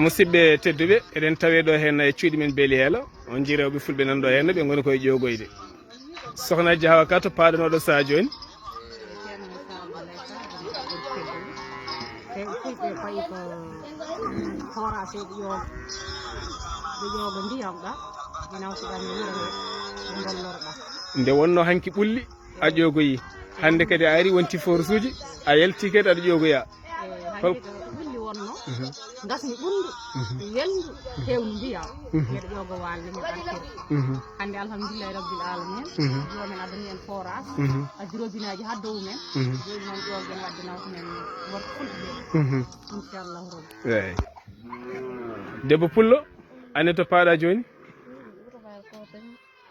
musidɓe tedduɓe eɗen tawe ɗo hen e cuuɗi men beeli heela on jii rewɓe fulɓe nan ɗo henna ɓe goni koye ƴogoyde sohnaji Hawa Ka to paɗanoɗo saha joni nde wonno hanki ɓulli a ƴogoyi hande kadi a ari wonti force uji a yalti kadi aɗa ƴogoya gasmi ɓundu welndu hewnu ndiyam mbeɗa ƴooga walde mbeɗa artira hande alhamdulillahi rabbil alamin jomen adani en forage addi robinet aji ha dow men joni noon ƴoguen wadde nawko men worko fulɓe inchallahu rabbi eyi debbo Pullo ane to paɗa joni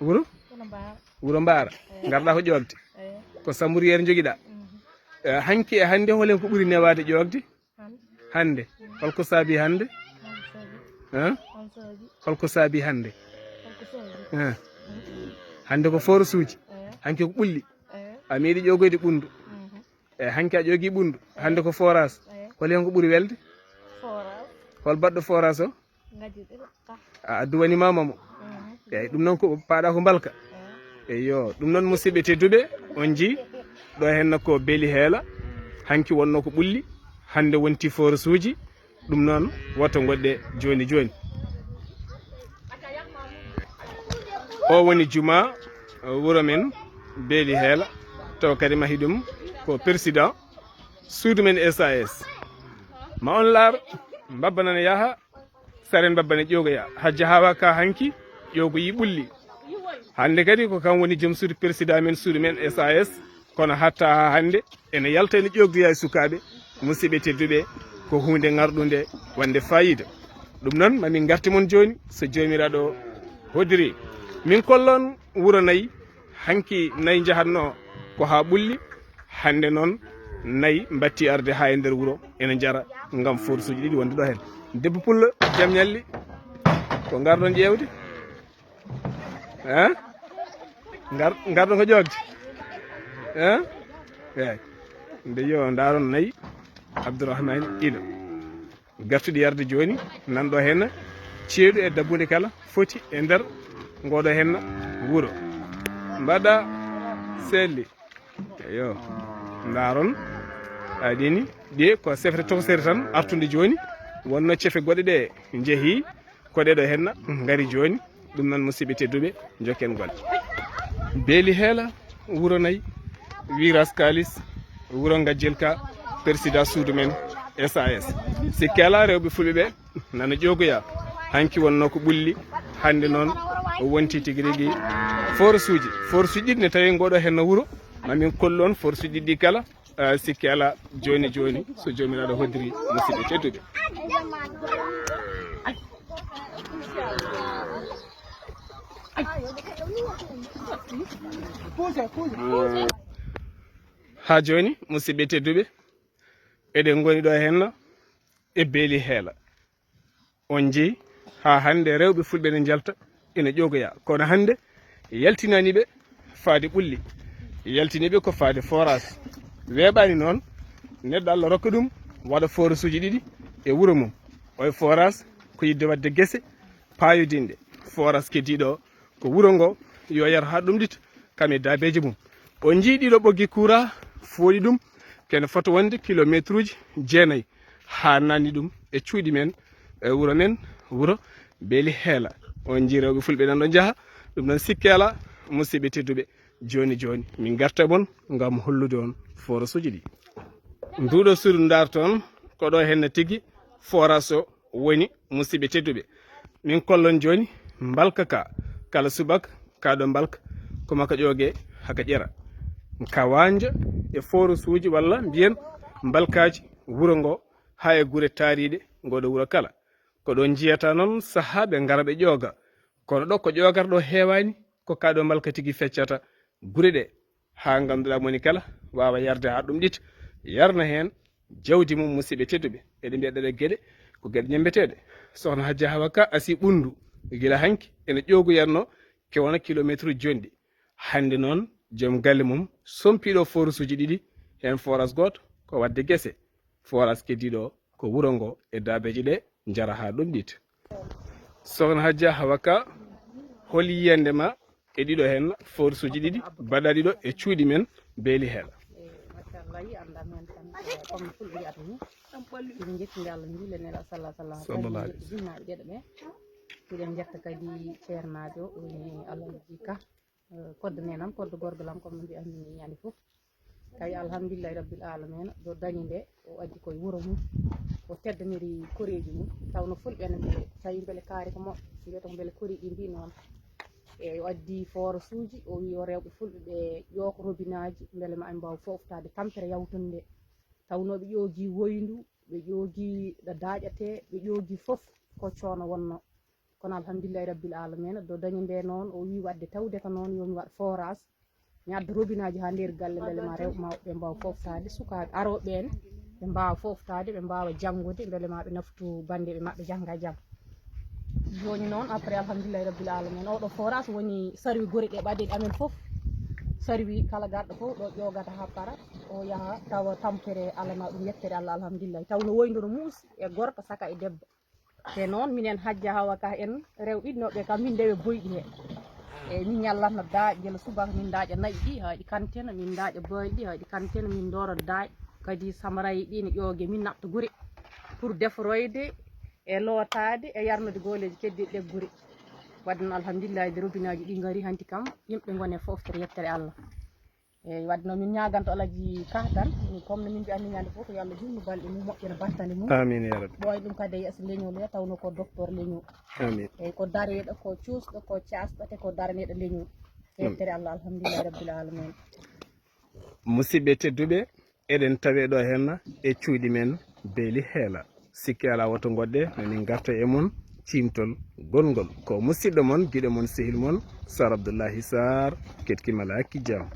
wuuro Mbara garɗa ko ƴogde ko Sambouriyére joguiɗa hanki e hande holen ko ɓuuri newade ƴogde hande holko saabi hande holko saabi hande hande ko force uji hanki ko ɓulli a meeɗi ƴogoyde ɓundu e hanki a ƴogui ɓundu hande ko forage holen ko ɓuuri welde hol baɗɗo forage o a duwanimamamo eyyi ɗum noon ko paɗa ko mbalka eyyo ɗum noon musidɓe tedduɓe on jii ɗo henna ko beeli heela hanki wonno ko ɓulli hande wonti forage uji ɗum noon woto goɗɗe joni joni o woni juma wuuro men beeli heela taw kadi mahi ɗum ko président suudu men SAS ma on laar babbanane yaaha saren babbane ƴogoya hajja Hawa Ka hanki ƴogoyi ɓulli hande kadi ko kam woni joom suudu président men suudu men SAS kono hatta ha hande ene yalta ene ƴogdoya e sukaɓe musidɓe tedduɓe ko hunde ngarɗude wande fayida ɗum noon mamin garti mon joni so jomiraɗo hodiri min kollon wuuro nayyi hanki nayyi jahatno ko ha ɓulli hande noon nayyi batti arde ha e nder wuuro ene jara gam force uji ɗiɗi wonde ɗo hen debbo Pullo jaam ñalli ko garɗon ƴewde garɗon ko ƴogde eyi nde yo daron nayyi Abdourahmane Ilo gartuɗi yarde joni nanɗo henna ceeɗu e dabbude kala foti e nder ngoɗo henna wuuro mbaɗa selli eyo daron aɗini ɗi ko sefre tokosere tan artude joni wonno ceefe goɗɗe ɗe jeehi koɗeɗo henna gari joni ɗum noon musidɓe tedduɓe jokken golle beeli heela wuuro nayyi virage kalis wuuro Gajjel Ka président suudu men SAS sikki ala rewɓe fulɓe ɓe nana ƴogoya hanki wonno ko ɓulli hande noon o wonti tigui rigui force uji ɗiɗi ne tawi ngoɗo henno wuuro mamin kollon force uji ɗiɗi kala sikki ala joni joni so jomiraɗo hoddiri musidɓe tedduɓe ha joni musidɓe tedduɓe eɗen goni ɗo henna e beeli heela on jeeyi ha hande rewɓe fulɓe ne jalta ene ƴogoya kono hande yaltinaniɓe faade ɓulli yaltiniɓe ko faade forage weeɓani noon neɗɗo Allah rokka ɗum waɗa forage uji ɗiɗi e wuuro mum oye forage ko yidde wadde guese payodinɗe forage keddiɗo ko wuuro ngo yo yar ha ɗumɗita kam e dabeji mum on jii ɗiɗo ɓoggi courant fooɗi ɗum kene foto wonde kilométre uji 9 ha nanni ɗum e cuuɗi men e wuuro men wuuro beeli heela on jii rewɓe fulɓe nan ɗo jaaha ɗum noon sikki ala musidɓe tedduɓe joni joni min garta mon gam hollude on forage uji ɗi nduɗo suudu darton ko ɗo henna tigui forage o woni musidɓe tedduɓe min kollon joni mbalka ka kala subaka kaɗo mbalka komaka ƴoogue haka ƴera ka wanja e forage uji walla mbiyen mbalkaji wuuro ngo ha e guure taariɗe ngoɗo wuuro kala ko ɗon jiyata noon saaha ɓe gara ɓe ƴooga kono ɗo ko ƴogata ɗo heewani ko kaɗo mbalka tigui feccata guure ɗe ha ganduɗa moni kala wawa yarde ha ɗum ɗita yarna hen jawdi mum musidɓe tedduɓe eɗe mbiya ɗeɗe gueɗe ko gueɗe ñembeteɗe sohna Hajja Hawa Ka asi ɓundu guila hanki ene ƴogoyanno kewona kilométre uji jonɗi hande noon joom galle mum sompiɗo forage uji ɗiɗi hen forage goto ko wadde guese forage keddiɗo ko wuuro ngo e dabeji ɗe jara ha ɗomɗita sokhna Hadja Hawa Ka hol yiyande ma e ɗiɗo hen force uji ɗiɗi baɗaɗi ɗo e cuuɗi men beeli heela machallah yi andam hen tan comme fulɓe mbiyata ni iɗen jettinde Allah juulenela sallallahu alaihi jinnaɓe ɗeɗo ɓe iɗen jetta kadi ceernajo woni Alaji Ka kodde nam kodde gorgolam comme no mbiyatni ñande foof tawi alhamdulillahi rabbil alamina ɗo dañi nde o addi koye wuuro mum o teddaniri koreji mum tawno fulɓene ɓe tawi beele kaari ko moƴƴo mbiyata ko beele kori ɗi mbi noon e o addi forage uji o wi o rewɓe fulɓe ɓe ƴooko robinaji beele ma en mbaw foftade tampere yawtude nde tawno ɓe ƴoogi woyndu ɓe ƴoogi ɗo daaƴate ɓe ƴoogi foof ko coono wonno kono alhamdulillahi rabbil alamina do dañi nde noon o wi wadde tawde ko noon yomi waɗ forage mi adda robinaji ha nder galle beele ma rewɓe ma ɓe mbawa foftade sukaɓe aroɓe en ɓe mbawa foftade ɓe mbawa janggude beele ma ɓe naftu bandeɓe mabɓe jangga jaam joni noon après alhamdulillahi rabbil alamina oɗo forage woni sarwi gori ɗe ɓaɗeɗe amen foof sarwi kala garɗo fof ɗo ƴogata ha para o yaaha tawa tampere alama ɗum yettere Allah alhamdulillahi taw no woydu no muusi e gorko saka e debbo te noon minen Hadja Hawa Ka en rewɓe ɗinnoɓe kam min ndewe boyɗi he eyyi min ñallatno daaƴ guila subaka min daaƴa nayyi ɗi haɗi kantena min daaƴa boyli ɗi haɗi kantena min doora daaƴ kadi samarayi ɗi ne ƴoogue min naɓta guure pour deforoyde e lootade e yarnude gooleji keddiɗi ɗe guure wadde noon alhamdulillahi de robinaji ɗi gaari hanti kam yimɓe gone foftere yettere Allah eyyi wadde noon min ñaganto Alaji Ka tan comme no min mbiyatni ñande foof ko yo Allah junnu balɗe mum moƴƴina battane mum amin ya rabbi ɓoya ɗum kadi e yeeso leeñol he tawno ko docteur leeñol amin eyyi ko dareɗo ko cuusɗo ko casɗo te ko daraneɗo leeñol yettere Allah alhamdulillahi rabbil alamin musidɓe tedduɓe eɗen tawe ɗo henna e cuuɗi men beeli heela sikki ala woto goɗɗe min garta e mon cimtol gongol ko musidɗo mon guiɗo mon sehil mon Sar Abdoullahi Sarr ketkimala hakki jaam